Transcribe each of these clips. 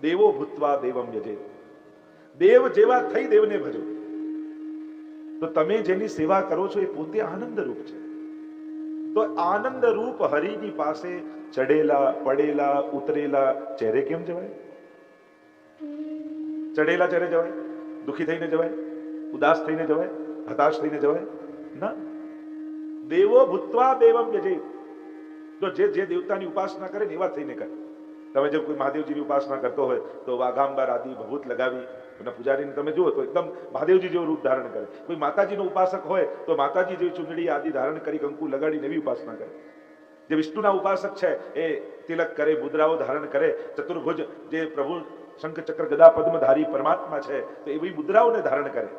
દેવો ભૂત્વા દેવમ યજેત. દેવ જેવા થઈ દેવને ભજો. તો તમે જેની સેવા કરો છો એ પોતે આનંદ રૂપ છે. તો આનંદ રૂપ હરિની પાસે ચડેલા પડેલા ઉતરેલા ચહેરે કેમ જવાય? ચડેલા ચહેરે જવાય? દુખી થઈને જવાય? ઉદાસ થઈને જવાય? હતાશ થઈને જવાય ના. દેવો ભૂત્વા દેવમ યજેત. તો જે દેવતાની ઉપાસના કરે ને એવા થઈને કરે. તમે જો કોઈ મહાદેવજીની ઉપાસના કરતો હોય તો વાઘાંબર આદિ ભભૂત લગાવી અને પૂજારીને તમે જુઓ તો એકદમ મહાદેવજી જેવું રૂપ ધારણ કરે. કોઈ માતાજીનો ઉપાસક હોય તો માતાજી જેવી ચૂંદડી આદિ ધારણ કરી કંકુ લગાડીને એવી ઉપાસના કરે. જે વિષ્ણુના ઉપાસક છે એ તિલક કરે, મુદ્રાઓ ધારણ કરે, ચતુર્ભુજ જે પ્રભુ શંખ ચક્ર ગદા પદ્મધારી પરમાત્મા છે તો એવી મુદ્રાઓને ધારણ કરે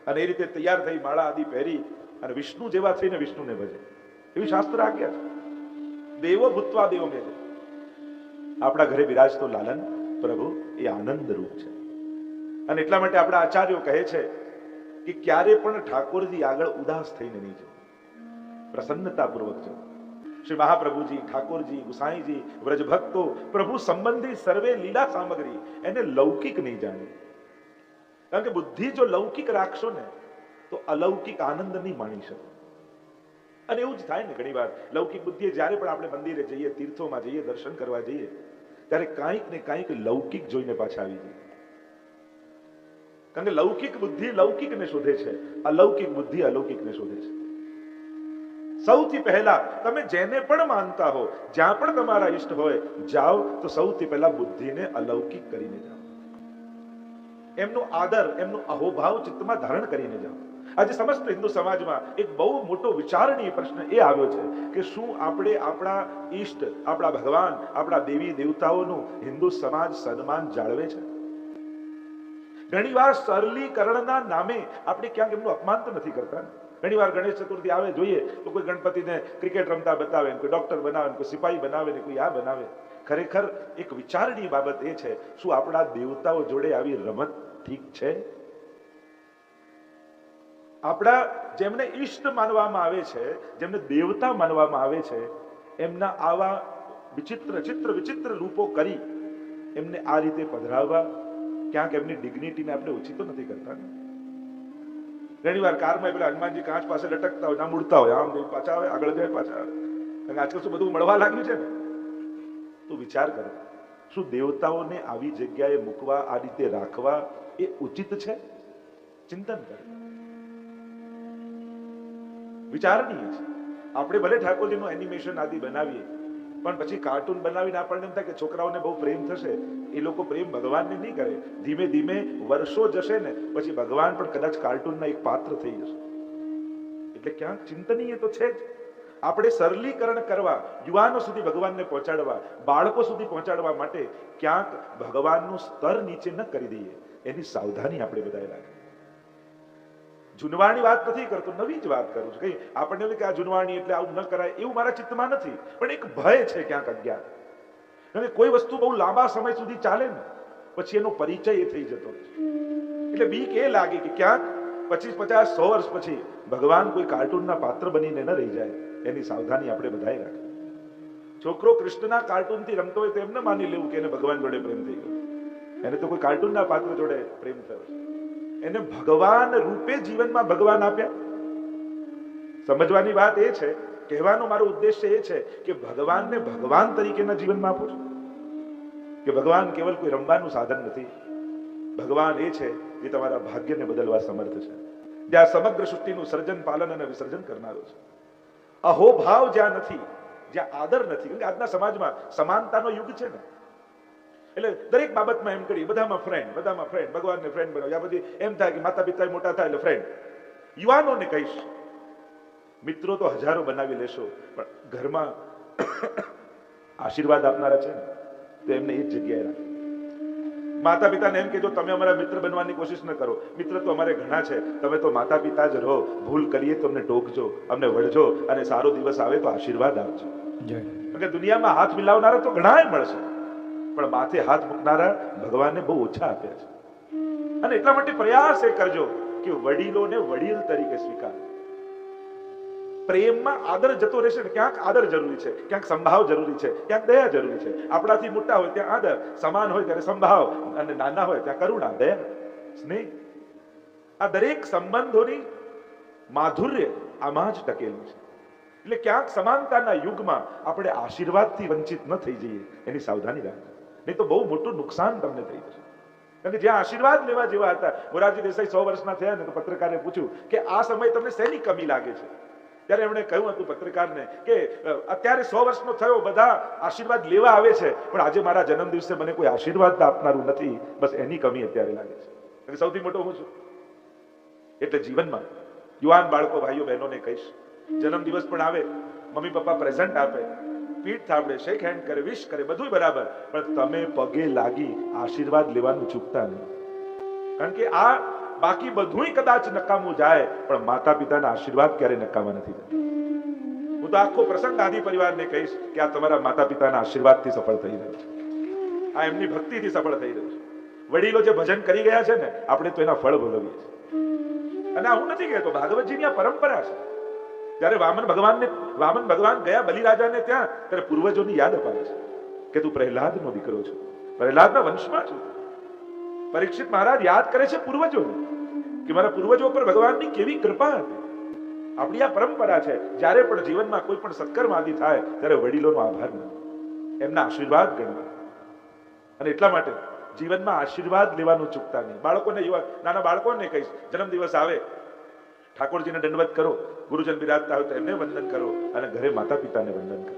અને એ રીતે તૈયાર થઈ માળા આદિ પહેરી અને વિષ્ણુ જેવા થઈને વિષ્ણુને ભજે. એવી શાસ્ત્ર આજ્ઞા છે. દેવો ભૂત્વા દેવો મેં. આપણા ઘરે બિરાજતો લાલન પ્રભુ એ આનંદ રૂપ છે. અને એટલા માટે આપણા આચાર્યો કહે છે કે ક્યારે પણ ઠાકોરજી આગળ ઉદાસ થઈને નહીં જવું, પ્રસન્નતાપૂર્વક જવું. શ્રી મહાપ્રભુજી, ઠાકોરજી, ગુસાઈજી, વ્રજ ભક્તો, પ્રભુ સંબંધી સર્વે લીલા સામગ્રી એને લૌકિક નહીં જાણે. કારણ કે બુદ્ધિ જો લૌકિક રાખશો ને તો અલૌકિક આનંદ નહીં માણી શકો. અને એવું જ થાય ને ઘણી વાર લૌકિક બુદ્ધિએ જ્યારે પણ આપણે મંદિરે જઈએ, તીર્થોમાં જઈએ, દર્શન કરવા જઈએ ત્યારે કાંઈક ને કાંઈક લૌકિક જોઈને પાછા આવી જઈએ. કારણ કે લૌકિક બુદ્ધિ લૌકિકને શોધે છે, અલૌકિક બુદ્ધિ અલૌકિકને શોધે છે. સૌથી પહેલા તમે જેને પણ માનતા હો, જ્યાં પણ તમારા ઈષ્ટ હોય, જાઓ તો સૌથી પહેલા બુદ્ધિને અલૌકિક કરીને જાઓ. એમનો આદર, એમનો અહોભાવ ચિત્તમાં ધારણ કરીને જાઓ. આજે સમસ્ત હિન્દુ સમાજમાં એક બહુ મોટો વિચારણીય પ્રશ્ન એ આવ્યો છે કે શું આપણે આપણા ઈષ્ટ, આપણા ભગવાન, આપણા દેવી દેવતાઓનું હિન્દુ સમાજ સન્માન જાળવે છે? ઘણીવાર સરલીકરણના નામે આપણે ક્યાંક એમનું અપમાન તો નથી કરતા. ઘણીવાર ગણેશ ચતુર્થી આવે જોઈએ તો કોઈ ગણપતિને ક્રિકેટ રમતા બતાવે, કોઈ ડોક્ટર બનાવે, કોઈ સિપાહી બનાવે ને કોઈ આ બનાવે. ખરેખર એક વિચારણીય બાબત એ છે, શું આપણા દેવતાઓ જોડે આવી રમત ઠીક છે? આપણા જેમને ઈષ્ટ માનવામાં આવે છે, જેમને દેવતા માનવામાં આવે છે, એમના આવા વિચિત્ર રૂપો કરી એમને આ રીતે પધરાવવા ક્યાંક એમની ડિગ્નિટીને આપણે ઓછી તો નથી કરતા ને? ઘણી વાર કારમાં પેલા હનુમાનજી કાચ પાસે લટકતા હોય, ના મુડતા હોય, આમ પાછા આવે, આગળ જાય, પાછા આવે. કારણ કે આજકાલ શું બધું મળવા લાગ્યું છે ને. તો વિચાર કરો, શું દેવતાઓને આવી જગ્યાએ મૂકવા, આ રીતે રાખવા એ ઉચિત છે? ચિંતન કરો, વિચારણીય છે. આપણે ભલે ઠાકોરજીનું એનિમેશન આદિ બનાવીએ પણ પછી કાર્ટૂન બનાવીને આપણને એમ થાય કે છોકરાઓને બહુ પ્રેમ થશે. એ લોકો પ્રેમ ભગવાનને નહીં કરે. ધીમે ધીમે વર્ષો જશે ને પછી ભગવાન પણ કદાચ કાર્ટૂનના એક પાત્ર થઈ જશે. એટલે ક્યાંક ચિંતનીય તો છે જ. આપણે સરલીકરણ કરવા, યુવાનો સુધી ભગવાનને પહોંચાડવા, બાળકો સુધી પહોંચાડવા માટે ક્યાંક ભગવાનનું સ્તર નીચે ન કરી દઈએ, એની સાવધાની આપણે બધાએ રાખીએ. જૂનવાણી વાત નથી કરતો, નવી જ વાત કરું છું. કઈ આપણને કે આ જૂનવાણી એટલે આવું ન કરાય એવું મારા ચિત્તમાં નથી, પણ એક ભય છે ક્યાંક અજ્ઞાન. કારણ કે કોઈ વસ્તુ બહુ લાંબા સમય સુધી ચાલે ને પછી એનો પરિચય એ થઈ જતો હોય છે. એટલે બીક એ લાગે કે ક્યાંક 25, 50, 100 વર્ષ પછી ભગવાન કોઈ કાર્ટૂનના પાત્ર બનીને ન રહી જાય, એની સાવધાની આપણે બધાએ રાખી. છોકરો કૃષ્ણના કાર્ટૂનથી રમતો હોય તો એમ ન માની લેવું કે એને ભગવાન જોડે પ્રેમ થઈ ગયો. એને તો કોઈ કાર્ટૂનના પાત્ર જોડે પ્રેમ થયો છે. એને ભગવાન રૂપે જીવનમાં ભગવાન આપ્યા. સમજવાની વાત એ છે, કહેવાનો મારો ઉદ્દેશ્ય એ છે કે ભગવાનને ભગવાન તરીકેના જીવનમાં આપો છો. કે ભગવાન કેવલ કોઈ રમવાનું સાધન નથી. ભગવાન એ છે જે તમારા ભાગ્યને બદલવા સમર્થ છે, જ્યાં સમગ્ર સૃષ્ટિનું સર્જન, પાલન અને વિસર્જન કરનારો છે. અહોભાવ જ્યાં નથી, જ્યાં આદર નથી. કારણ કે આજના સમાજમાં સમાનતાનો યુગ છે ને, એટલે દરેક બાબતમાં એમ કરીએ, બધામાં ફ્રેન્ડ, ભગવાનને ફ્રેન્ડ બનાવ્યા. પછી એમ થાય કે માતા પિતા મોટા થાય એટલે ફ્રેન્ડ. યુવાનોને કહીશ, મિત્રો તો હજારો બનાવી લેશો, પણ ઘરમાં આશીર્વાદ આપનારા છે ને તો એમને એ જ જગ્યાએ રાખો. માતા પિતાને એમ કહેજો, તમે અમારા મિત્ર બનવાની કોશિશ ન કરો, મિત્ર તો અમારે ઘણા છે, તમે તો માતા પિતા જ રહો. ભૂલ કરીએ તો અમને ટોકજો, અમને વળજો, અને સારો દિવસ આવે તો આશીર્વાદ આપજો. કારણ કે દુનિયામાં હાથ મિલાવનારા તો ઘણા મળશે, પણ માથે હાથ મૂકનારા ભગવાનને બહુ ઓછા આપ્યા છે. અને એટલા માટે પ્રયાસ એ કરજો કે વડીલોને વડીલ તરીકે સ્વીકાર. પ્રેમમાં આદર જતો રહેશે ને, ક્યાંક આદર જરૂરી છે, ક્યાંક સંભાવ જરૂરી છે, ક્યાંક દયા જરૂરી છે. આપણાથી મોટા હોય ત્યાં આદર, સમાન હોય ત્યારે સંભાવ, અને નાના હોય ત્યાં કરુણા, દયા, સ્નેહ. આ દરેક સંબંધોની માધુર્ય આમાં જ ટકેલું છે. એટલે ક્યાંક સમાનતાના યુગમાં આપણે આશીર્વાદથી વંચિત ન થઈ જઈએ એની સાવધાની રાખજો, નહીં તો બહુ મોટું નુકસાન તમને થઈ જશે. કારણ કે જ્યાં આશીર્વાદ લેવા જેવા હતા, મોરારજી દેસાઈ 100 વર્ષના થયા ને તો પત્રકારે પૂછ્યું કે આ સમય તમને શેની કમી લાગે છે? ત્યારે એમણે કહ્યું હતું પત્રકારને કે અત્યારે 100 વર્ષનો થયો, બધા આશીર્વાદ લેવા આવે છે, પણ આજે મારા જન્મ દિવસે મને કોઈ આશીર્વાદ આપનારું નથી, બસ એની કમી અત્યારે લાગે છે. સૌથી મોટો હું છું. એટલે જીવનમાં યુવાન બાળકો, ભાઈઓ બહેનોને કહીશ, જન્મદિવસ પણ આવે, મમ્મી પપ્પા પ્રેઝન્ટ આપે, પીઠ થાબડે, શેક હેન્ડ કરે, વિશ કરે, બધું બરાબર, પણ તમે પગે લાગી આશીર્વાદ લેવાનું ચૂકતા નહીં. કારણ કે આ બાકી બધું કદાચ નકામું જાય, પણ માતા પિતાના આશીર્વાદ ક્યારે નકામા નથી થતા. હું તો આખો પ્રસંગ આદિ પરિવારને કહીશ કે આ તમારા માતા પિતાના આશીર્વાદથી સફળ થઈ રહ્યો છે, આ એમની ભક્તિથી સફળ થઈ રહ્યું છે. વડીલો જે ભજન કરી ગયા છે ને, આપણે તો એના ફળ ભોગવીએ છીએ. અને આ હું નથી કહેતો, ભાગવતજીની આ પરંપરા છે. જ્યારે વામન ભગવાન ગયા બલિરાજાને ત્યાં, ત્યારે પૂર્વજોની યાદ અપાવે છે કે તું પ્રહલાદનો દીકરો છો, પ્રહલાદના વંશમાં છું. પરીક્ષિત મહારાજ યાદ કરે છે પૂર્વજોને કે મારા પૂર્વજો પર ભગવાનની કેવી કૃપા હતી. આપણી આ પરંપરા છે, જ્યારે પણ જીવનમાં કોઈ પણ સત્કર્મ આદિ થાય ત્યારે વડીલોનો આભાર માનો, એમના આશીર્વાદ ગણવા. અને એટલા માટે જીવનમાં આશીર્વાદ લેવાનું ચૂકતા નહીં. બાળકોને, નાના બાળકોને કહીશ, જન્મદિવસ આવે, ઠાકોરજીને દંડવત કરો, ગુરુજન બિરાજતા હોય તો એમને વંદન કરો, અને ઘરે માતા પિતાને વંદન કરો.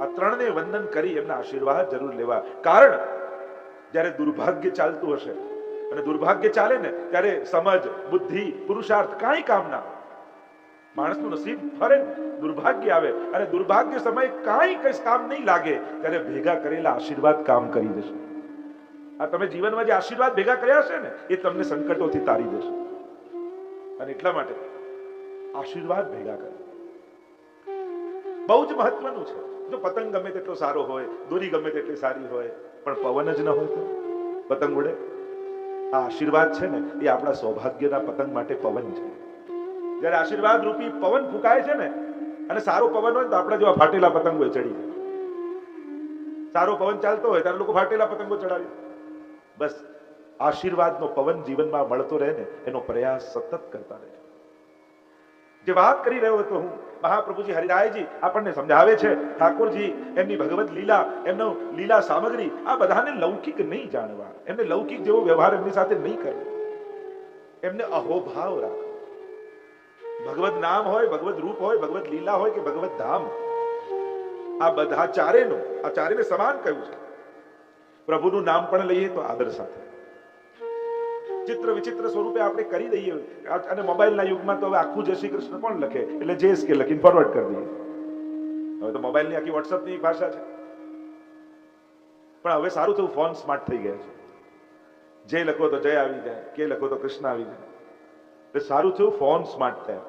આ ત્રણને વંદન કરી એમના આશીર્વાદ જરૂર લેવા. કારણ જ્યારે દુર્ભાગ્ય ચાલતું હશે, અને દુર્ભાગ્ય ચાલે ને ત્યારે સમજ, બુદ્ધિ, પુરુષાર્થ કાંઈ કામ ના હોય. માણસનું નસીબ ફરે ને, દુર્ભાગ્ય આવે, અને દુર્ભાગ્ય સમય કાંઈ કામ નહીં લાગે, ત્યારે ભેગા કરેલા આશીર્વાદ કામ કરી દેશે. આ તમે જીવનમાં જે આશીર્વાદ ભેગા કર્યા છે ને, એ તમને સંકટોથી તારી દેશે. અને એટલા માટે આશીર્વાદ ભેગા કરે બહુ જ મહત્વનું છે. જો પતંગ ગમે તેટલો સારો હોય, દોરી ગમે તેટલી સારી હોય, પણ પવન જ ન હોય તો પતંગ ઉડે? આ આશીર્વાદ છે ને, એ આપણા સૌભાગ્યના પતંગ માટે પવન છે. જયારે આશીર્વાદ રૂપી પવન ફૂંકાય છે ને, અને સારો પવન હોય તો આપણા જેવા ફાટેલા પતંગો ચડી જાય. સારો પવન ચાલતો હોય ત્યારે લોકો ફાટેલા પતંગો ચડાવે. બસ આશીર્વાદનો પવન જીવનમાં મળતો રહે ને, એનો પ્રયાસ સતત કરતા રહે. જે વાત કરી રહ્યો હતો હું, મહાપ્રભુજી હરિરાયજી આપણને સમજાવે છે, ઠાકોરજી એમની ભગવત લીલા, એમનો લીલા સામગ્રી, આ બધાને લૌકિક નહીં જાણવા, એમને લૌકિક જેવો વ્યવહાર એમની સાથે નહીં કરવો, એમને અહોભાવ રાખો. ભગવત નામ હોય, ભગવત રૂપ હોય, ભગવત લીલા હોય કે ભગવત ધામ, આ બધા ચારેનો, આ ચારેને સમાન કહ્યું છે. પ્રભુનું નામ પણ લઈએ તો આદર સાથે, ચિત્ર વિચિત્ર સ્વરૂપે આપણે કરી દઈએ. અને મોબાઈલના યુગમાં તો હવે આખું જય શ્રી કૃષ્ણ કોણ લખે, એટલે JSK લખીને ફોરવર્ડ કરી દઈએ. હવે તો મોબાઈલની આખી વોટ્સઅપની ભાષા છે. પણ હવે સારું થયું, ફોન સ્માર્ટ થઈ ગયા છે. જય લખો તો જય આવી જાય, કે લખો તો કૃષ્ણ આવી જાય. એટલે સારું થયું, ફોન સ્માર્ટ થયા.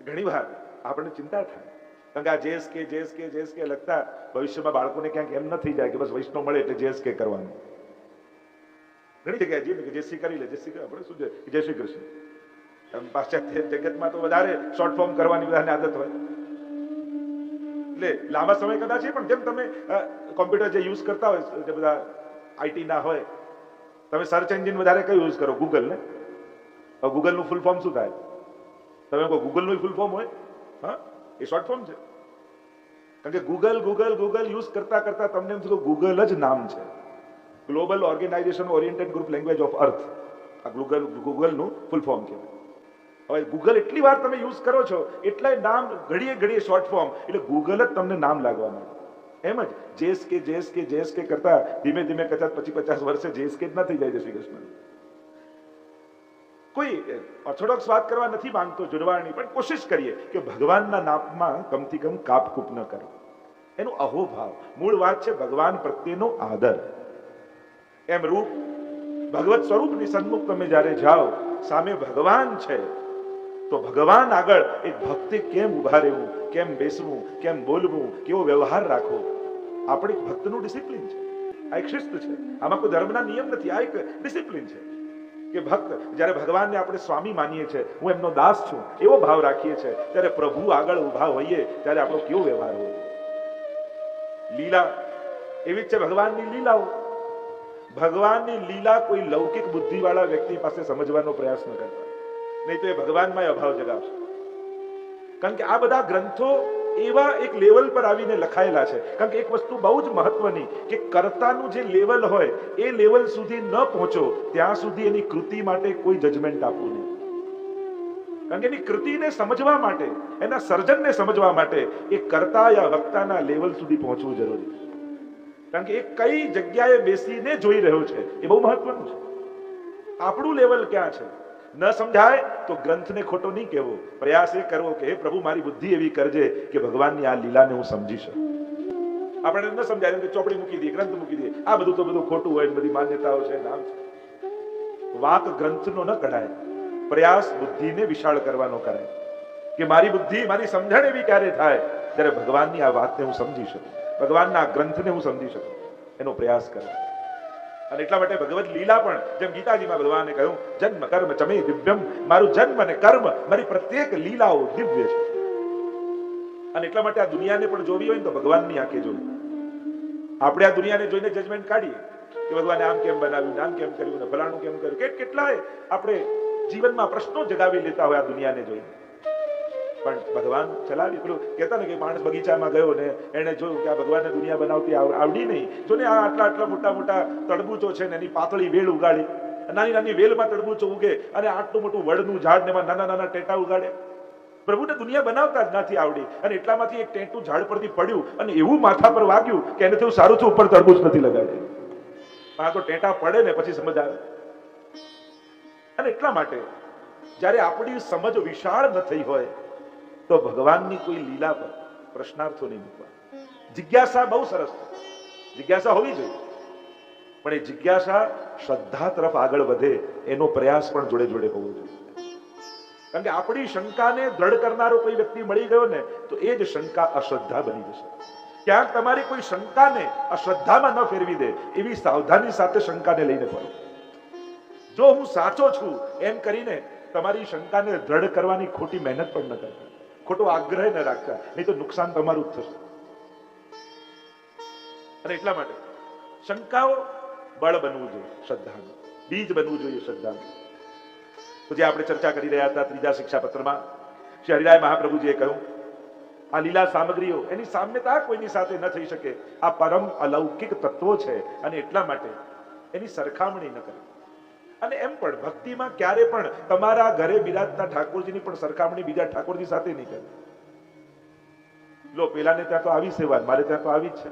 ઘણી વાર આપણને ચિંતા થાય, કારણ કે આ JSK લખતા ભવિષ્યમાં બાળકોને ક્યાંક એમ ન થઈ જાય કે બસ વૈષ્ણવ મળે એટલે JSK કરવાનું. ઘણી જગ્યાએ જઈએ કે JC કરી લે, JC આપણે શું છે જય શ્રી કૃષ્ણ. પાશ્ચાત્ય જગતમાં તો વધારે શોર્ટ ફોર્મ કરવાની બધાને આદત હોય, એટલે લાંબા સમય કદાચ છે. પણ જેમ તમે કોમ્પ્યુટર જે યુઝ કરતા હોય, જે બધા IT ના હોય, તમે સર્ચ એન્જિન વધારે કયું યુઝ કરો? ગૂગલ ને. ગૂગલનું ફૂલ ફોર્મ શું થાય? તમે કહો ગૂગલનું ફૂલ ફોર્મ હોય? હા, એ શોર્ટ ફોર્મ છે. કારણ કે ગૂગલ યુઝ કરતા કરતા તમને એમ થયું ગૂગલ જ નામ છે. Global organisation oriented group language of earth, આ ગૂગલનું ફૂલ ફોર્મ કહેવાય. હવે ગૂગલ એટલી વાર તમે યુઝ કરો છો, એટલા નામ ઘડીએ શોર્ટ ફોર્મ, એટલે ગૂગલ જ તમને નામ લાગવા માંડે. એમ જ JSK કરતા ધીમે ધીમે કદાચ 50 વર્ષે JSK જ ના થઈ જાય. જય શ્રી કૃષ્ણ. કોઈ ઓર્થોડોક્સ વાત કરવા નથી માંગતો, જુડવાણી, પણ કોશિશ કરીએ કે ભગવાનના નામમાં કમથી કમ કાપકૂપ ન કરો. એનો અહોભાવ, મૂળ વાત છે ભગવાન પ્રત્યેનો આદર. એમ રૂપ ભગવત સ્વરૂપની સન્મુખ તમે જ્યારે જાઓ, સામે ભગવાન છે, તો ભગવાન આગળ એક ભક્તિ કેમ ઉભા રહેવું, કેમ બેસવું, કેમ બોલવું, કેવો વ્યવહાર રાખવો, આપણે ભક્તનું ડિસિપ્લિન છે. આ એક શિસ્ત છે. આમાં કોઈ ધર્મના નિયમ નથી, આ એક ડિસિપ્લિન છે. કે ભક્ત જ્યારે ભગવાનને આપણે સ્વામી માનીએ છીએ, હું એમનો દાસ છું એવો ભાવ રાખીએ છીએ, ત્યારે પ્રભુ આગળ ઉભા હોઈએ ત્યારે આપણો કેવો વ્યવહાર હોય. લીલા એવી જ છે ભગવાનની લીલાઓ. ભગવાનની લીલા કોઈ લૌકિક બુદ્ધિવાળા વ્યક્તિ પાસે સમજવાનો પ્રયાસ ન કરતા, નહીં તો એ ભગવાનમાં અભાવ જગાવશે. કારણ કે આ બધા ગ્રંથો એવા એક લેવલ પર આવીને લખાયેલા છે. કારણ કે એક વસ્તુ બહુ જ મહત્વની, કે કર્તાનું જે લેવલ હોય એ લેવલ સુધી ન પહોંચો ત્યાં સુધી એની કૃતિ માટે કોઈ જજમેન્ટ આપવું નહીં. કારણ કે એની કૃતિને સમજવા માટે, એના સર્જનને સમજવા માટે એ કર્તા યા વક્તાના લેવલ સુધી પહોંચવું જરૂરી છે. કારણ કે એ કઈ જગ્યાએ બેસીને જોઈ રહ્યો છે એ બહુ મહત્વનું છે. આપણું લેવલ ક્યાં છે ન સમજાય તો ગ્રંથને ખોટો નહીં કહેવો, પ્રયાસ એ કરવો કે હે પ્રભુ મારી બુદ્ધિ એવી કરજે કે ભગવાનની આ લીલાને હું સમજી શકું. આપણે ન સમજાય તો ચોપડી મૂકી દઈએ, ગ્રંથ મૂકી દઈએ, આ બધું તો બધું ખોટું હોય, બધી માન્યતાઓ છે, નામ છે. વાક ગ્રંથનો ન કઢાય, પ્રયાસ બુદ્ધિને વિશાળ કરવાનો કરાય કે મારી બુદ્ધિ, મારી સમજણ એવી ક્યારે થાય ત્યારે ભગવાનની આ વાતને હું સમજી શકું, ભગવાનના ગ્રંથને હું સમજી શકું, એનો પ્રયાસ કરે. અને એટલા માટે ભગવદ લીલા પણ જેમ ગીતાજીમાં ભગવાને કહ્યું જન્મ કર્મ ચમે દિવ્યમ, મારું જન્મ અને કર્મ, મારી પ્રત્યેક લીલાઓ દિવ્ય છે. અને એટલા માટે આ દુનિયાને પણ જોવી હોય ને તો ભગવાનની આંખે જોવી. આપણે આ દુનિયાને જોઈને જજમેન્ટ કાઢીએ કે ભગવાને આમ કેમ બનાવ્યું, આમ કેમ કર્યું, ને ફલાણું કેમ કર્યું, કેટલાય આપણે જીવનમાં પ્રશ્નો જગાવી લેતા હોય આ દુનિયાને જોઈને. પણ ભગવાન ચલાવી, પેલું કહેતા ને કે માણસ બગીચામાં ગયો ને એને જોયું કે આ ભગવાનને દુનિયા બનાવતી આવડી નહીં, જો ને આ આટલા મોટા મોટા તડબૂચો છે ને એની પાતળી વેલ ઉગાડી, નાની નાની વેલમાં તડબૂચો ઉગે, અને આટલું મોટું વડનું ઝાડ ને એમાં નાના નાના ટેટા ઉગાડે. પ્રભુને દુનિયા બનાવતા જ નથી આવડી, અને એટલામાંથી એક ટેટું ઝાડ પરથી પડ્યું અને એવું માથા પર વાગ્યું કે એને થયું સારું થયું ઉપર તરબૂચ નથી લગાડ્યું. આ તો ટેટા પડે ને પછી સમજ આવે. અને એટલા માટે જ્યારે આપણી સમજ વિશાળ ન થઈ હોય તો ભગવાનની કોઈ લીલા પર પ્રશ્નાર્થો નહીં મૂકવા. જિજ્ઞાસા બહુ સરસ છે, જિજ્ઞાસા હોવી જોઈએ, પણ એ જિજ્ઞાસા શ્રદ્ધા તરફ આગળ વધે એનો પ્રયાસ પણ જોડે જોડે હોવો જોઈએ. કારણ કે આપણી શંકાને દ્રઢ કરનારો કોઈ વ્યક્તિ મળી ગયો ને તો એ જ શંકા અશ્રદ્ધા બની જશે. ક્યાંક તમારી કોઈ શંકાને અશ્રદ્ધામાં ન ફેરવી દે એવી સાવધાની સાથે શંકાને લઈને ફરો. જો હું સાચો છું એમ કરીને તમારી શંકાને દ્રઢ કરવાની ખોટી મહેનત પણ ન કરતા, ખોટો આગ્રહ ન રાખતા, નહીં તો નુકસાન તમારું જ થશે. અને એટલા માટે શંકાઓ બળ બનવું જોઈએ, શ્રદ્ધાનું બીજ બનવું જોઈએ, શ્રદ્ધાનું. તો જે આપણે ચર્ચા કરી રહ્યા હતા ત્રીજા શિક્ષાપત્રમાં શ્રી હરિરાય મહાપ્રભુજીએ કહ્યું આ લીલા સામગ્રીઓ એની સામ્યતા કોઈની સાથે ન થઈ શકે. આ પરમ અલૌકિક તત્વો છે અને એટલા માટે એની સરખામણી ન કરે. અને એમ પણ ભક્તિમાં ક્યારે પણ તમારા ઘરે બિરાજતા ઠાકોરજીની પણ સરખામણી બીજા ઠાકોરજી સાથે નહીં કરે. લો પેલાને ત્યાં તો આવી સેવા, મારે ત્યાં તો આવી જ છે,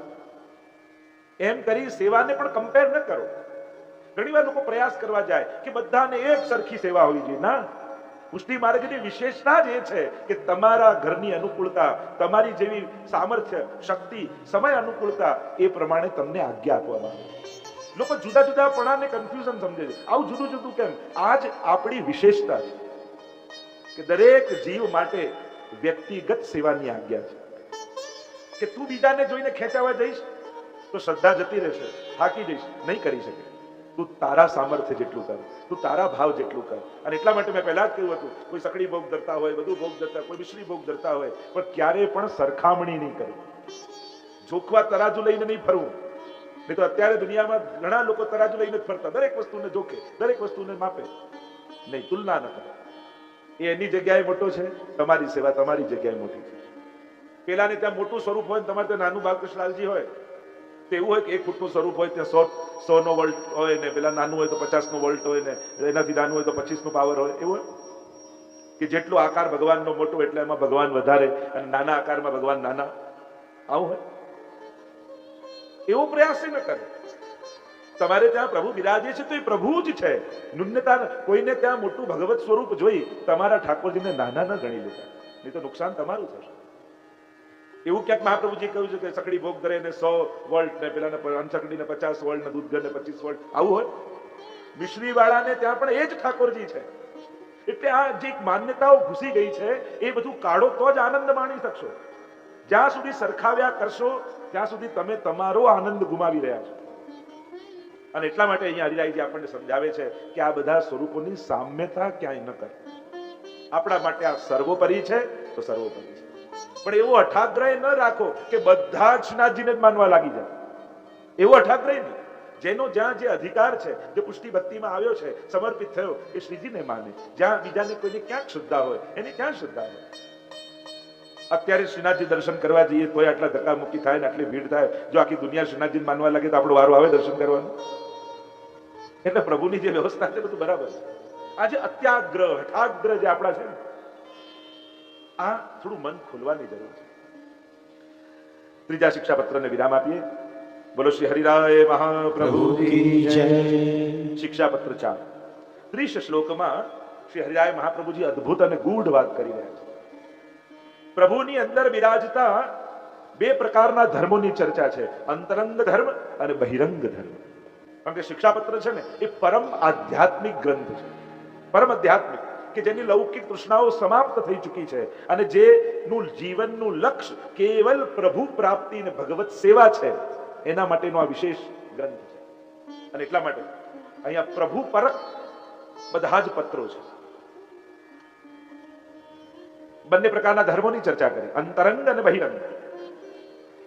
એમ કરી સેવાને પણ કમ્પેર ન કરો. ઘણી વાર લોકો પ્રયાસ કરવા જાય કે બધાને એક સરખી સેવા હોવી જોઈએ. ના, પુષ્ટિ માર્ગની વિશેષતા જ એ છે કે તમારા ઘરની અનુકૂળતા, તમારી જેવી સામર્થ્ય, શક્તિ, સમય અનુકૂળતા એ પ્રમાણે તમને આજ્ઞા આપવામાં આવે. લોકો જુદા જુદા પણાને કન્ફ્યુઝન સમજે છે. આવું જુદું જુદું કેમ? આ જ આપણી વિશેષતા છે કે દરેક જીવ માટે વ્યક્તિગત સેવાની આજ્ઞા છે. કે તું બીજાને જોઈને ખેંચાવા જઈશ તો શ્રદ્ધા જતી રહેશે, થાકી જઈશ, નહીં કરી શકે. તું તારા સામર્થ્ય જેટલું કર, તું તારા ભાવ જેટલું કર. અને એટલા માટે મેં પહેલા જ કહ્યું હતું, કોઈ સકડી ભોગ ધરતા હોય, બધું ભોગ ધરતા, કોઈ મિશ્રી ભોગ ધરતા હોય, પણ ક્યારે પણ સરખામણી નહીં કરવી. જોખવા તરાજુ લઈને નહીં ફરવું. નહીં તો અત્યારે દુનિયામાં ઘણા લોકો તરાજુ લઈને જ ફરતા, દરેક વસ્તુને જોકે, દરેક વસ્તુને માપે, નહીં તુલના ન કરે. એ એની જગ્યાએ મોટો છે, તમારી સેવા તમારી જગ્યાએ મોટી છે. પેલાને ત્યાં મોટું સ્વરૂપ હોય, તમારે ત્યાં નાનું બાલકૃષ્ણલાલજી હોય, તો એવું હોય કે 1 ફૂટનું સ્વરૂપ હોય ત્યાં 100 વોલ્ટ હોય ને, પેલા નાનું હોય તો 50 વોલ્ટ હોય ને, એનાથી નાનું હોય તો 25 પાવર હોય. એવું હોય કે જેટલો આકાર ભગવાનનો મોટો એટલે એમાં ભગવાન વધારે, અને નાના આકારમાં ભગવાન નાના. આવું હોય? એવો પ્રયાસ ન કરે. તમારે ત્યાં પ્રભુ બિરાજે છે તો એ પ્રભુ જ છે. ન્યૂનતા કોઈને ત્યાં મોટું ભગવત સ્વરૂપ જોઈ તમારા ઠાકોરજીને નાના ન ગણી લેતા, નહીં તો નુકસાન તમારું થશે. એવું ક્યાંક મહાપ્રભુજી કહ્યું છે કે સકડી ભોગ ધરે ને 100 વોલ્ટ ને પેલાને અનસકડીને 50 વોલ્ટ ને દૂધ ઘર ને 25 વોલ્ટ. આવું હોય? મિશ્રી વાળાને ત્યાં પણ એ જ ઠાકોરજી છે. એટલે આ જે માન્યતાઓ ઘૂસી ગઈ છે એ બધું કાઢો તો જ આનંદ માણી શકશો. જ્યાં સુધી સરખાવ્યા કરશો ત્યાં સુધી તમે તમારો આનંદ ગુમાવી રહ્યા છો. અને એટલા માટે અહીંયા હરિરાયજી આપણને સમજાવે છે કે આ બધા સ્વરૂપોની સામ્યતા ક્યાંય ન કરે. આપણા માટે આ સર્વોપરી છે તો સર્વોપરી છે, પણ એવો અઠાગ્રહ ન રાખો કે બધા જ શ્રીનાથજીને જ માનવા લાગી જાય. એવો અઠાગ્રહ નહીં. જેનો જ્યાં જે અધિકાર છે, જે પુષ્ટિ ભક્તિમાં આવ્યો છે, સમર્પિત થયો, એ શ્રીજીને માને. જ્યાં બીજાને કોઈને ક્યાંક શ્રદ્ધા હોય એની ક્યાં શ્રદ્ધા હોય. અત્યારે શ્રીનાથજી દર્શન કરવા જઈએ તોય આટલા ધક્કામુક્કી થાય ને આટલી ભીડ થાય. જો આખી દુનિયા શ્રીનાથજી માનવા લાગે તો આપણો વારો આવે દર્શન કરવાનો. એટલે પ્રભુની જે વ્યવસ્થા છે બધું બરાબર છે. આજે અત્યાગ્રહ હઠાગ્રહ જે આપણા છે, આ થોડું મન ખોલવાની જરૂર છે. ત્રીજા શિક્ષાપત્રને વિરામ આપીએ. બોલો શ્રી હરિરાય મહાપ્રભુ કી જય. શિક્ષાપત્ર 4 30 શ્લોકમાં શ્રી હરિરાય મહાપ્રભુજી અદ્ભુત અને ગૂઢ વાત કરી રહ્યા છે. પ્રભુની અંદર બિરાજતા બે પ્રકારના ધર્મોની ચર્ચા છે, અંતરંગ ધર્મ અને બહિરંગ ધર્મ. કારણ કે શિક્ષાપત્ર છે ને એ પરમ આધ્યાત્મિક ગ્રંથ છે, પરમ આધ્યાત્મિક, કે જેની લૌકિક તૃષ્ણાઓ સમાપ્ત થઈ ચૂકી છે અને જેનું જીવનનું લક્ષ્ય કેવલ પ્રભુ પ્રાપ્તિ અને ભગવત સેવા છે, એના માટેનો આ વિશેષ ગ્રંથ છે. અને એટલા માટે અહીંયા પ્રભુ પરક બધા જ પત્રો છે. બંને પ્રકારના ધર્મોની ચર્ચા કરી, અંતરંગ અને બહિરંગ.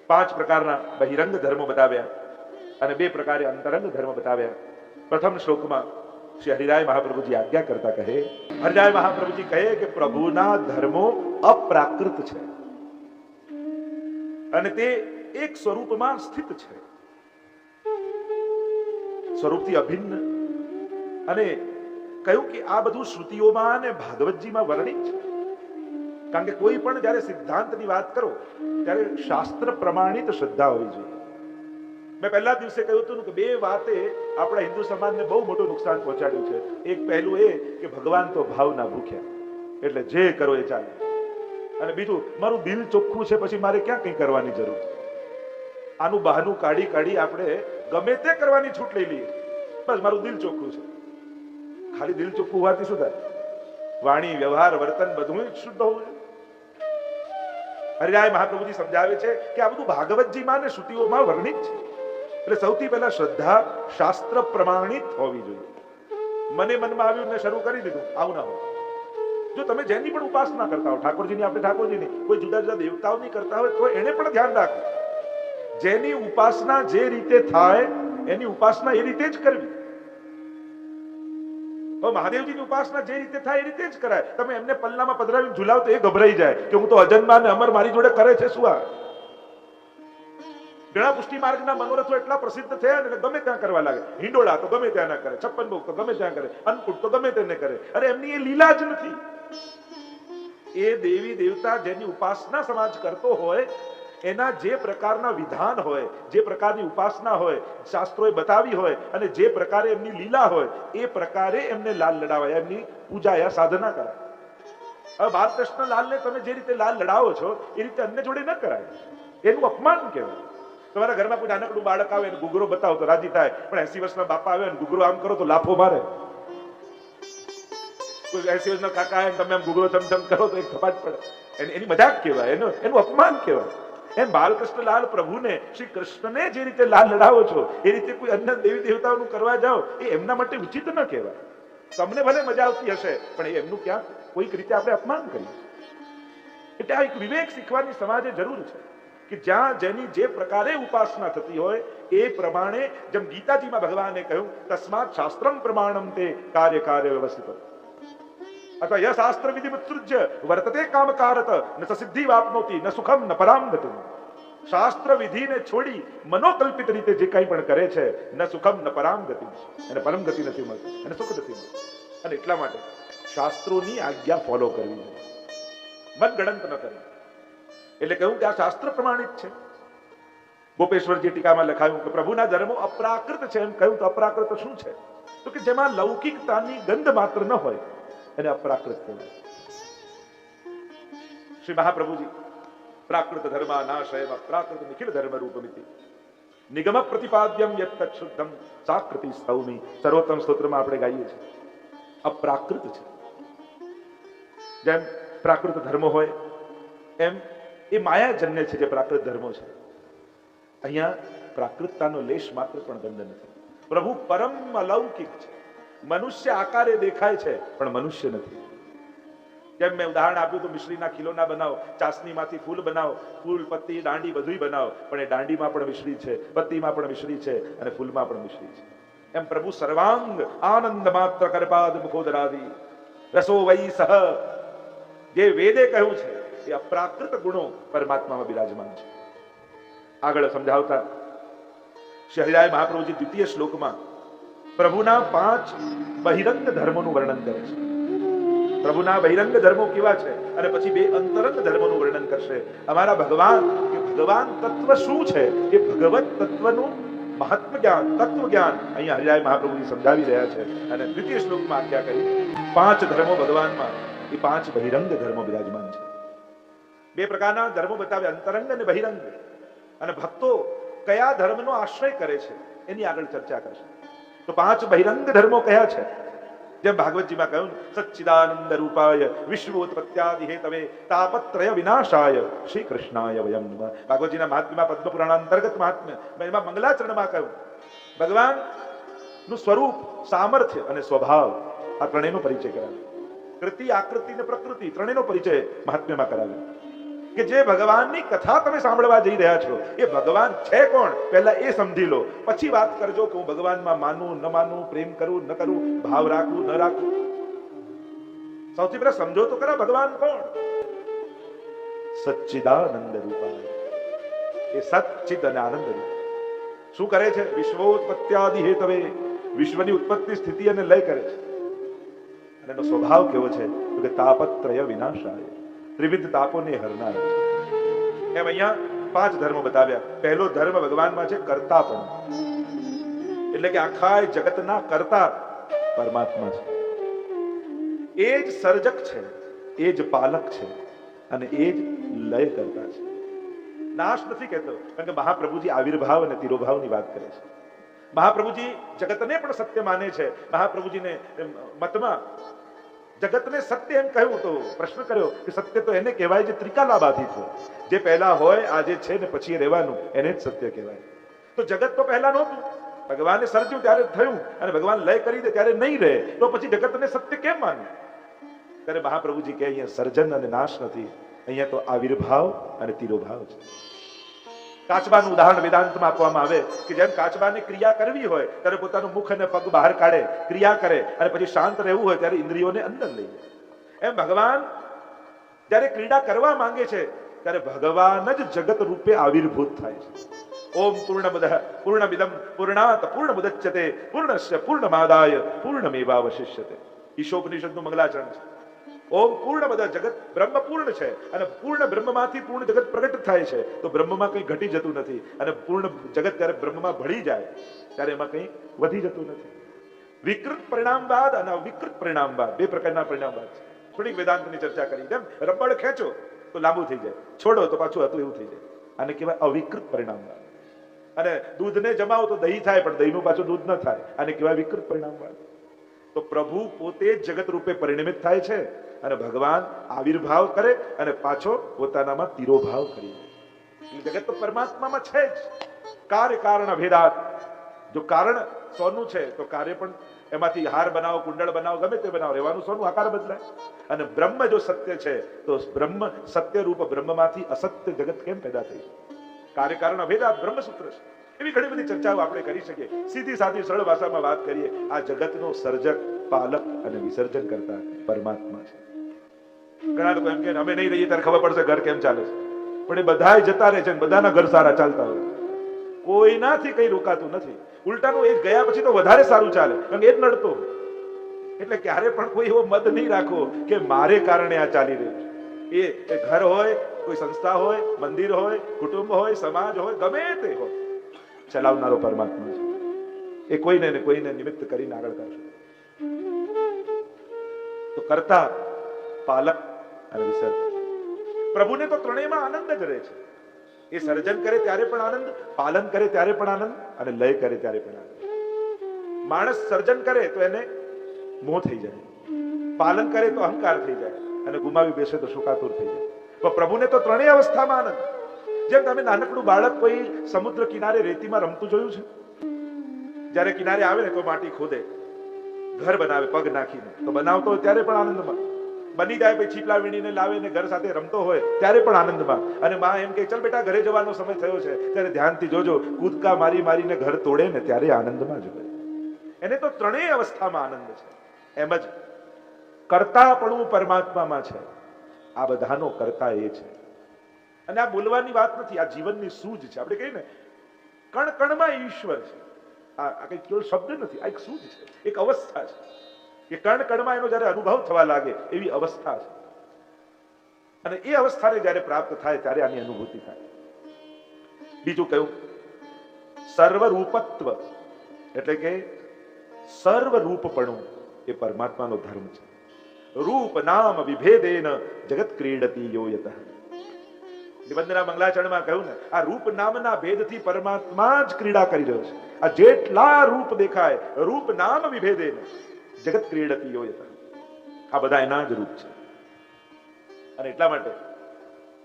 5 પ્રકારના બહિરંગ ધર્મો બતાવ્યા અને 2 પ્રકારે અંતરંગ ધર્મ બતાવ્યા. પ્રથમ શ્લોકમાં શ્રી હરિરાય મહાપ્રભુજી આજ્ઞા કરતા કહે, હરિરાય મહાપ્રભુજી કહે કે પ્રભુના ધર્મો અપ્રાકૃત છે અને તે એક સ્વરૂપમાં સ્થિત છે, સ્વરૂપથી અભિન્ન. અને કહ્યું કે આ બધું શ્રુતિઓમાં અને ભાગવતજીમાં વર્ણિત છે. કારણ કે કોઈ પણ જયારે સિદ્ધાંતની વાત કરો ત્યારે શાસ્ત્ર પ્રમાણિત શ્રદ્ધા હોવી જોઈએ. મેં પહેલા દિવસે કહ્યું હતું કે 2 વાતે આપણા હિન્દુ સમાજને બહુ મોટું નુકસાન પહોંચાડ્યું છે. એક પહેલું એ કે ભગવાન તો ભાવના ભૂખ્યા, એટલે જે કરો એ ચાલે. અને બીજું, મારું દિલ ચોખ્ખું છે પછી મારે ક્યાં કંઈ કરવાની જરૂર. આનું બહાનું કાઢી કાઢી આપણે ગમે તે કરવાની છૂટ લઈ લઈએ. બસ મારું દિલ ચોખ્ખું છે. ખાલી દિલ ચોખ્ખું હોવાથી શું થાય? વાણી, વ્યવહાર, વર્તન બધું શુદ્ધ હોવું જોઈએ. હરિરાય મહાપ્રભુજી સમજાવે છે કે આ બધું ભાગવતજીમાં અને શ્રુતિઓમાં વર્ણિત છે. એટલે સૌથી પહેલા શ્રદ્ધા શાસ્ત્ર પ્રમાણિત હોવી જોઈએ. મને મનમાં આવ્યું ને શરૂ કરી દીધું, આવું ના હોય. જો તમે જેની પણ ઉપાસના કરતા હો, ઠાકોરજીની આપણે ઠાકોરજીની, કોઈ જુદા જુદા દેવતાઓની કરતા હોય તો એને પણ ધ્યાન રાખો. જેની ઉપાસના જે રીતે થાય એની ઉપાસના એ રીતે જ કરવી. મહાદેવજીની ઉપાસના જે રીતે થાય એ રીતે જ કરાય. તમે એમને પલ્લામાં પધરાવીને ઝુલાવ તો એ ગભરાઈ જાય કે હું તો અજન્મા ને અમર, મારી જોડે કરે છે શું? આ ઘણા પુષ્ટિ માર્ગના મનોરથો એટલા પ્રસિદ્ધ થયા ને ગમે ત્યાં કરવા લાગે. હિંડોળા તો ગમે ત્યાં ના કરે, 56 ભોગ તો ગમે ત્યાં કરે, અન્નકૂટ તો ગમે તેને કરે. અરે એમની એ લીલા જ નથી. એ દેવી દેવતા જેની ઉપાસના સમાજ કરતો હોય એના જે પ્રકારના વિધાન હોય, જે પ્રકારની ઉપાસના હોય, શાસ્ત્રોએ બતાવી હોય અને જે પ્રકારે એમની લીલા હોય એ પ્રકારે એમને લાલ લડાવાય, એમની પૂજા યા સાધના કરાય. હવે બાલકૃષ્ણ લાલને તમે જે રીતે લાલ લડાવો છો એ રીતે અન્ય જોડે ન કરાય. એનું અપમાન કહેવાય. તમારા ઘરમાં કોઈ નાનકડું બાળક આવે ને ગુગરો બતાવો તો રાજી થાય, પણ 80 વર્ષના બાપા આવે ને ગુગરો આમ કરો તો લાફો મારે. કોઈ 80 વર્ષના કાકા આવે તમે આમ ગુગરો ચમચમ કરો તો એક થપાટ પડે. એની મજાક કહેવાય, એનું અપમાન કહેવાય. એમ બાલકૃષ્ણ લાલ પ્રભુને, શ્રી કૃષ્ણને જે રીતે લાલ લડાવો છો એ રીતે કોઈ અન્ય દેવી દેવતાઓનું કરવા જાઓ એ એમના માટે ઉચિત ન કહેવાય. તમને ભલે મજા આવતી હશે પણ એમનું ક્યાંક કોઈક રીતે આપણે અપમાન કરીએ. એટલે આ એક વિવેક શીખવાની સમાજે જરૂર છે કે જ્યાં જેની જે પ્રકારે ઉપાસના થતી હોય એ પ્રમાણે, જેમ ગીતાજીમાં ભગવાને કહ્યું, તસ્માત શાસ્ત્રમ પ્રમાણમ તે કાર્ય વ્યવસ્થિત, અથવા ય શાસ્ત્ર વિધિ ઉત્સૃજ્ય વર્તતે કામકારત ન સિદ્ધિ વાપનોતિ ન સુખમ ન પરામ ગતિ. શાસ્ત્ર વિધિને છોડી મનોકલ્પિત રીતે જે કંઈ પણ કરે છે ન સુખમ ન પરામ ગતિ, એને પરમ ગતિ નથી મળતી, એને સુખ નથી મળતું. અને એટલા માટે શાસ્ત્રોની આજ્ઞા ફોલો કરવી જોઈએ, મનગણંત ન કરવી. એટલે કહ્યું કે આ શાસ્ત્ર પ્રમાણિત છે. ગોપેશ્વરજી ટીકામાં લખાયું કે પ્રભુના ધર્મો અપ્રાકૃત છે. એમ કહ્યું તો અપ્રાકૃત શું છે? તો કે જેમાં લૌકિકતાની ગંધ માત્ર ન હોય એને અપ્રાકૃત કહેવાય. શ્રી મહાપ્રભુજી પ્રાકૃત ધર્મા નાશયમ અપ્રાકૃત નિખિલ ધર્મ રૂપમિતિ નિગમ પ્રતિપાદ્યમ યત શુદ્ધમ સાકૃતિ સૌમી, સર્વોત્તમ સ્તોત્રમાં આપણે ગાઈએ છીએ. અપ્રાકૃત છે. જેમ પ્રાકૃત ધર્મ હોય એમ એ માયાજન્ય છે જે પ્રાકૃત ધર્મો છે. અહીંયા પ્રાકૃતતાનો લેશ માત્ર પણ ગંધ નથી. પ્રભુ પરમ અલૌકિક છે. મનુષ્ય આકારે દેખાય છે પણ મનુષ્ય નથી. કેમ મેં ઉદાહરણ આપ્યું તો મિશ્રીના ખીલોના બનાવો, ચાસણીમાંથી ફૂલ બનાવો, ફૂલ, પત્તી, દાંડી બધું બનાવો, પણ એ દાંડીમાં પણ મિશ્રી છે, પત્તીમાં પણ મિશ્રી છે અને ફૂલમાં પણ મિશ્રી છે. એમ પ્રભુ સર્વાંગ આનંદ માત્ર કરપાદ મુખોદરાદી રસો વૈ સહ, જે વેદે કહ્યું છે એ અપ્રાકૃત ગુણો પરમાત્મામાં બિરાજમાન છે. આગળ સમજાવતા શ્રી હરિરાય મહાપ્રભુજી દ્વિતીય શ્લોકમાં પ્રભુના 5 બહિરંગ ધર્મોનું વર્ણન કરે છે. પ્રભુના બહિરંગ ધર્મો કેવા છે અને પછી 2 અંતરંગ ધર્મોનું વર્ણન કરશે. અમારા ભગવાન તત્વ શું છે એ ભગવત તત્વનું મહાત્મ જ્ઞાન, તત્વ જ્ઞાન અહીંયા હરિરાય મહાપ્રભુજી સમજાવી રહ્યા છે. અને દ્વિતીય શ્લોકમાં આખ્યા કરી 5 ધર્મો ભગવાનમાં, એ 5 બહિરંગ ધર્મો બિરાજમાન છે. 2 પ્રકારના ધર્મો બતાવે, અંતરંગ અને બહિરંગ. અને ભક્તો કયા ધર્મનો આશ્રય કરે છે એની આગળ ચર્ચા કરશે. તો 5 બહિરંગ ધર્મો કયા છે? જેમ ભાગવતજીમાં કહ્યું, સચ્ચિદાનંદ રૂપાય વિશ્વોત્પત્યાદિ હેતવે તાપત્રય વિનાશાય શ્રી કૃષ્ણાય વયમ નમઃ. ભાગવતજીના મહાત્મ્યમાં, પદ્મ પુરાણ અંતર્ગત મહાત્મ્ય, એમાં મંગલાચરણમાં કહ્યું ભગવાન નું સ્વરૂપ, સામર્થ્ય અને સ્વભાવ, આ ત્રણેયનો પરિચય કરાવ્યો. કૃતિ, આકૃતિ અને પ્રકૃતિ ત્રણેયનો પરિચય મહાત્મ્યમાં કરાવ્યો. કે જે ભગવાનની કથા તમે સાંભળવા જઈ રહ્યા છો એ ભગવાન છે કોણ, પહેલા એ સમજી લો, પછી વાત કરજો કે હું ભગવાનમાં માનું ન માનું, પ્રેમ કરું ન કરું, ભાવ રાખું ન રાખું. સૌથી પહેલા સમજો તો ખરા ભગવાન કોણ. સચ્ચિદાનંદ રૂપાય, એ સચ્ચિદ અને આનંદ રૂપ. શું કરે છે? વિશ્વોત્પત્યાદિ હેતવે, વિશ્વની ઉત્પત્તિ, સ્થિતિ અને લય કરે છે. અને એનો સ્વભાવ કેવો છે? તો કે તાપત્રય વિનાશાય, ત્રિવિધ તાપોને હરનાર. એમ અહીંયા 5 ધર્મો બતાવ્યા. પહેલો ધર્મ ભગવાનમાં છે કર્તાપણું, એટલે કે આખા જગતના કર્તા પરમાત્મા છે. એ જ સર્જક છે, એ જ પાલક છે અને એ જ લય કરતા છે. નાશ નથી કહેતો, કારણ કે મહાપ્રભુજી આવિર્ભાવ અને તિરોભાવની વાત કરે છે. મહાપ્રભુજી જગતને પણ સત્ય માને છે. મહાપ્રભુજીને મતમાં જગતને સત્ય એમ કહ્યું તો પ્રશ્ન કર્યો કે સત્ય તો એને કહેવાય જે ત્રિકાલાબાધિત હોય, જે પહેલા હોય, આજે છે ને પછી રહેવાનું, એને જ સત્ય કહેવાય. તો જગત તો પહેલા નહોતું, ભગવાને સર્જ્યું ત્યારે થયું, અને ભગવાન લય કરી દે ત્યારે નહીં રહે, તો પછી જગતને સત્ય કેમ માનવું? ત્યારે મહાપ્રભુજી કહે અહીંયા સર્જન અને નાશ નથી, અહીંયા તો આવિર્ભાવ અને તિરોભાવ છે. કાચબાનું ઉદાહરણ વેદાંતમાં આપવામાં આવે કે જેમ કાચબાને ક્રિયા કરવી હોય ત્યારે પોતાનું મુખ અને પગ બહાર કાઢે, ક્રિયા કરે, અને પછી શાંત રહેવું હોય ત્યારે ઇન્દ્રિયોને અંદર લઈ જાય. એમ ભગવાન જ્યારે ક્રીડા કરવા માંગે છે ત્યારે ભગવાન જ જગત રૂપે આવિર્ભૂત થાય છે. ઓમ પૂર્ણમદઃ પૂર્ણમિદં પૂર્ણાત પૂર્ણમુદચ્યતે પૂર્ણસ્ય પૂર્ણમાદાય પૂર્ણમેવાવશિષ્યતે. ઈશોપનિષદનું મંગલાચરણ છે. ઓમ પૂર્ણમદ, જગત બ્રહ્મ પૂર્ણ છે અને પૂર્ણ બ્રહ્મમાંથી પૂર્ણ જગત પ્રગટ થાય છે. તો બ્રહ્મમાં કંઈ ઘટી જતું નથી, અને પૂર્ણ જગત ત્યારે બ્રહ્મમાં ભળી જાય ત્યારે એમાં કંઈ વધી જતું નથી. વિકૃત પરિણામવાદ અને અવિકૃત પરિણામવાદ, 2 પ્રકારના પરિણામવાદ છે. થોડીક વેદાંતની ચર્ચા કરી. જેમ રબડ ખેંચો તો લાંબુ થઈ જાય, છોડો તો પાછું હતું એવું થઈ જાય. આને કહેવાય અવિકૃત પરિણામવાદ. અને દૂધને જમાવો તો દહીં થાય, પણ દહીંનું પાછું દૂધ ન થાય, આને કહેવાય વિકૃત પરિણામવાદ. તો પ્રભુ પોતે જ જગત રૂપે પરિણમિત થાય છે, અને ભગવાન આવિર્ભાવ કરે અને પાછો પોતાનામાં તિરોભાવ કરી દે. જગત તો પરમાત્મામાં છે જ. કાર્ય કારણ અભેદાત. જો કારણ સોનું છે તો કાર્ય પણ એમાંથી હાર બનાવો, કુંડળ બનાવો, ગમે તે બનાવો, રહેવાનું સોનું, આકાર બદલાય. અને બ્રહ્મ જો સત્ય છે તો બ્રહ્મ સત્ય રૂપ બ્રહ્મમાંથી અસત્ય જગત કેમ પેદા થઈ? કાર્ય કારણ અભેદાત બ્રહ્મસૂત્ર છે. એવી ઘણી બધી ચર્ચાઓ આપણે કરી શકીએ. સીધી સાદી સરળ ભાષામાં વાત કરીએ, આ જગતનો સર્જક, પાલક અને વિસર્જન કરતા પરમાત્મા છે. ઘણા લોકો એમ કે અમે નહીં રહીએ ત્યારે ખબર પડશે ઘર કેમ ચાલે છે, પણ એ બધા જતા રહે છે, બધાના ઘર સારા ચાલતા હોય. કોઈનાથી કઈ રોકાતું નથી. ઉલટાનું એ ગયા પછી તો વધારે સારું ચાલે, કારણ કે એ જ નડતો. એટલે ક્યારે પણ કોઈ એવો મત નહીં રાખો કે મારે કારણે આ ચાલી રહ્યું છે. એ ઘર હોય, કોઈ સંસ્થા હોય, મંદિર હોય, કુટુંબ હોય, સમાજ હોય, ગમે તે હોય, ચલાવનારો પરમાત્મા છે. એ કોઈને ને કોઈને નિમિત્ત કરીને આગળ કરશે. તો કરતા, પાલક અને વિસર્જન. પ્રભુને તો ત્રણેયમાં આનંદ જ રહે છે. એ સર્જન કરે ત્યારે પણ આનંદ, પાલન કરે ત્યારે પણ આનંદ, અને લય કરે ત્યારે પણ આનંદ. માણસ સર્જન કરે તો એને મોહ થઈ જાય, પાલન કરે તો અહંકાર થઈ જાય, અને ગુમાવી બેસે તો શોકાતુર થઈ જાય. તો પ્રભુને તો ત્રણેય અવસ્થામાં આનંદ. જેમ તમે નાનકડું બાળક કોઈ સમુદ્ર કિનારે રેતીમાં રમતું જોયું છે? જ્યારે કિનારે આવે ને તો માટી ખોદે, ઘર બનાવે પગ નાખીને, તો બનાવતો હોય ત્યારે પણ આનંદમાં, બની જાય પછી છીપલા વીણીને લાવે ને ઘર સાથે રમતો હોય ત્યારે પણ આનંદમાં. અને માં એમ કે ચલ બેટા ઘરે જવાનો સમય થયો છે, ત્યારે ધ્યાનથી જોજો, કૂદકા મારી મારીને ઘર તોડે ને ત્યારે આનંદમાં જ હોય. એને તો ત્રણેય અવસ્થામાં આનંદ છે. એમ જ કર્તાપણું પરમાત્મામાં છે. આ બધાનો કર્તા એ છે. અને આ બોલવાની વાત નથી, આ જીવનની સૂઝ છે. આપણે કહીએ ને કણ કણમાં ઈશ્વર છે. આ કઈ કેવળ શબ્દ નથી, આ એક સૂઝ છે, એક અવસ્થા છે કે કણ કણમાં એનો જ્યારે અનુભવ થવા લાગે એવી અવસ્થા છે. અને એ અવસ્થાને જ્યારે પ્રાપ્ત થાય ત્યારે આની અનુભૂતિ થાય. બીજું કયું? સર્વરૂપત્વ, એટલે કે સર્વરૂપપણું એ પરમાત્માનો ધર્મ છે. રૂપ નામ વિભેદેન જગત ક્રીડતી યો યતઃ. નિબંધના મંગલાચરણમાં કહ્યું ને, આ રૂપ નામના ભેદથી પરમાત્મા જ ક્રીડા કરી રહ્યો છે. આ જેટલા રૂપ દેખાય, રૂપ નામ વિભેદેન જગત ક્રીડતી યો યતઃ, આ બધા એના જ રૂપ છે. અને એટલા માટે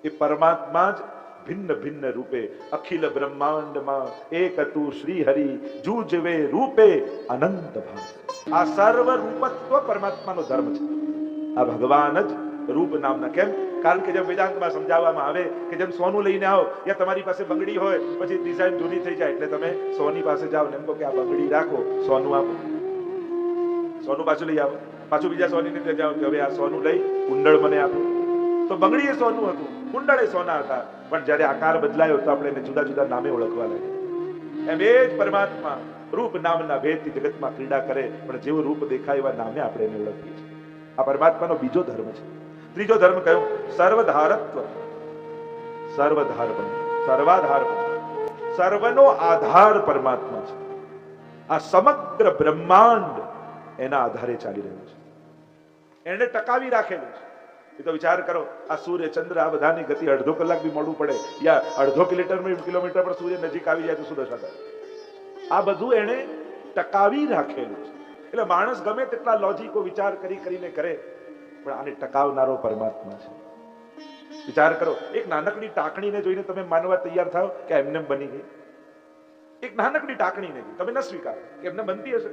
એ પરમાત્મા જ ભિન્ન ભિન્ન રૂપે અખિલ બ્રહ્માંડમાં એક તું શ્રી હરિ જૂજવે રૂપે અનંત ભાવ. આ સર્વ રૂપત્વ પરમાત્માનો ધર્મ છે. આ ભગવાન જ રૂપ નામના. કેમ? કારણ કે જેમ વેદાંતમાં સમજાવવામાં આવે કે જેમ સોનું લઈને આવો, યા તમારી પાસે બંગડી હોય, પછી ડિઝાઇન જૂની થઈ જાય એટલે તમે સોની પાસે જાઓ ને એમ કહો કે આ બંગડી રાખો, સોનું આપો, સોનું પાછું લઈ આવો, પાછું બીજા સોની ને જાઓ કે હવે આ સોનું લઈ કુંડળ મને આપો. તો બંગડી એ સોનું હતું, કુંડળ એ સોના હતા, પણ જયારે આકાર બદલાયો તો આપણે એને જુદા જુદા નામે ઓળખવા લાગે. એમ એ જ પરમાત્મા રૂપ નામના ભેદથી જગતમાં ક્રીડા કરે, પણ જેવું રૂપ દેખાય એવા નામે આપણે એને ઓળખીએ છીએ. આ પરમાત્માનો બીજો ધર્મ છે. ત્રીજો ધર્મ કયો? સર્વધારત્વ. સર્વધારપણ, સર્વાધારપણ, સર્વનો આધાર પરમાત્મા છે. આ સમગ્ર બ્રહ્માંડ એના આધારે ચાલી રહ્યું છે, એને ટકાવી રાખેલું છે. એ તો વિચાર કરો, આ સૂર્ય ચંદ્ર આ બધાની ગતિ અડધો કલાક બી મોડું પડે, યા અડધો કિલોમીટર પર સૂર્ય નજીક આવી જાય તો શું દશા થાય? આ બધું એને ટકાવી રાખેલું છે. એટલે માણસ ગમે તેટલા લોજિકો વિચાર કરીને કરે, પણ આને ટકાવનારો પરમાત્મા છે. વિચાર કરો, એક નાનકડી ટાંકણીને જોઈને તમે માનવા તૈયાર થાવ કે એમને બની ગઈ? એક નાનકડી ટાંકણીને તમે ન સ્વીકારો કે એમને બનતી હશે,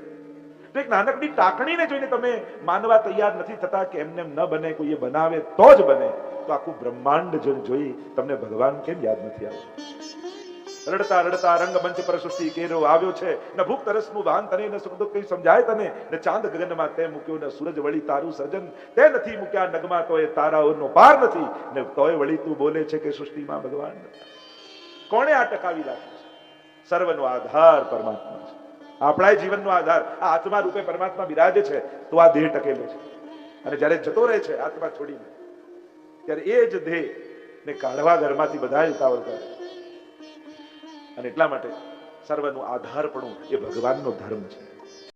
તો એક નાનકડી ટાંકણીને જોઈને તમે માનવા તૈયાર નથી થતા કે એમને ન બને, કોઈ બનાવે તો જ બને, તો આખું બ્રહ્માંડ જોઈ તમને ભગવાન કેમ યાદ નથી આવતું? રડતા રડતા રંગમંચ પર સૃષ્ટિ કેરો આવ્યો છે, ન ભૂખ તરસનું વાહન તને, ન સુખ દુઃખ કઈ સમજાય તને, ન ચાંદ ગગનમાં તે મૂક્યો, ન સૂરજ વળી તારું સર્જન તે નથી મૂક્યા નગમાં, તો એ તારાઓનો પાર નથી, ને તોય વળી તું બોલે છે કે સૃષ્ટિમાં ભગવાન. કોણે આ ટકાવી રાખ્યું છે? સર્વનો આધાર પરમાત્મા છે. આપણા જીવનનો આધાર આ આત્મા રૂપે પરમાત્મા બિરાજે છે, તો આ દેહ ટકેલો છે. અને જયારે જતો રહે છે આત્મા છોડીને, ત્યારે એ જ દેહ ને કાઢવા ઘરમાંથી બધા ઉતાવળ કરે. અને એટલા માટે સર્વનું આધારપણું એ ભગવાનનો ધર્મ છે.